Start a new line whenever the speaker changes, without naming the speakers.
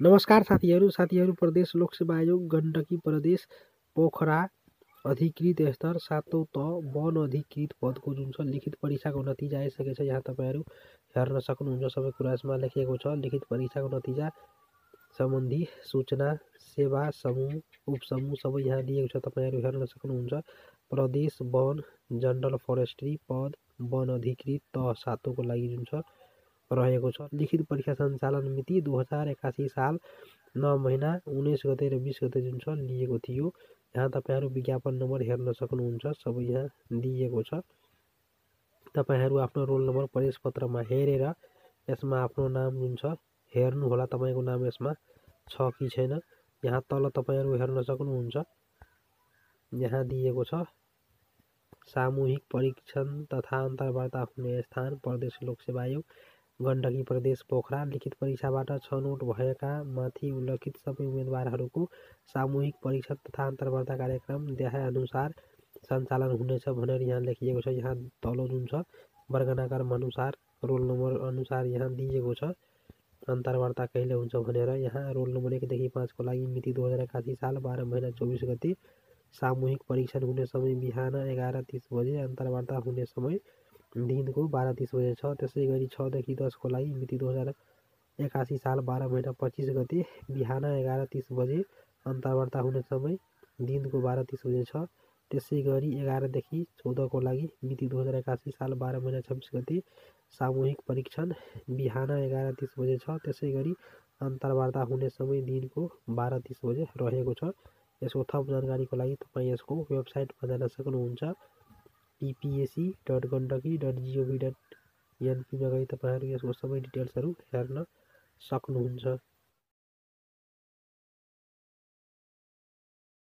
नमस्कार साथीहरू प्रदेश लोकसेवा आयोग गण्डकी प्रदेश पोखरा अधिकृत स्तर 7औं त वन अधिकृत पदको जुन छ लिखित परीक्षाको नतिजा आइसकेको छ। यहाँ तपाईहरु हेर्न सक्नुहुन्छ। सबै कुरा यसमा लेखिएको छ। लिखित परीक्षाको नतिजा सम्बन्धी सूचना सेवा समूह उपसमूह सबै यहाँ दिएको छ। तपाईहरु हेर्न सक्नुहुन्छ। प्रदेश वन जनरल फरेस्ट्री पद वन अधिकृत त 7औं को लागि जुन छ रहेको छ। लिखित परीक्षा सञ्चालन मिति 2081 साल 9 महिना 19 गते र 20 गते जुन छ लिएको थियो। यहाँ तपाईहरु विज्ञापन नम्बर हेर्न सक्नुहुन्छ। सबै यहाँ दिएको छ। तपाईहरु आफ्नो रोल नम्बर प्रवेश पत्रमा हेरेर यसमा आफ्नो नाम जुन छ हेर्नु होला। तपाईको नाम यसमा छ कि छैन। यहाँ तल तपाईहरु हेर्न सक्नुहुन्छ। यहाँ दिएको छ सामूहिक परीक्षण तथा अन्तर्वार्ता हुने स्थान प्रदेश लोकसेवा आयोग गण्डकी प्रदेश पोखरा। लिखित परीक्षाबाट छनौट भएका माथि उल्लेखित सबै उम्मेदवारहरूको सामूहिक परीक्षण तथा अन्तर्वार्ता कार्यक्रम देखाए अनुसार सञ्चालन हुनेछ भनेर यहाँ लेखिएको छ। यहाँ तल जुन छ वर्गनाक्रम अनुसार रोल नम्बर अनुसार यहाँ दिएको छ। अन्तर्वार्ता कहिले हुन्छ भनेर यहाँ रोल नम्बर 1 देखि 5 को लागि मिति 2081 साल 12 महिना 24 गते। सामूहिक परीक्षण हुने समय बिहान 11:30 बजे। अन्तर्वार्ता हुने समय दिनको 12:30 बजे छ। त्यसै गरी 6 देखि 10 को लागि मिति 2081 साल 12 महिना 25 गते बिहान 11:30 बजे। अन्तर्वार्ता हुने समय दिनको 12:30 बजे छ। त्यसै गरी 11 देखि 14 को लागि मिति 2081 साल 12 महिना 26 गते सामूहिक परीक्षण बिहान 11:30 बजे छ। त्यसै गरी अन्तर्वार्ता हुने समय दिनको 12:30 बजे रहेको छ। यसको थप जानकारीको लागि तपाई यसको वेबसाइटमा जान सक्नुहुन्छ। ppsc.gandaki.gov.np मा गई तपाईहरु यसको सबै डिटेल्सहरु हेर्न सक्नुहुन्छ।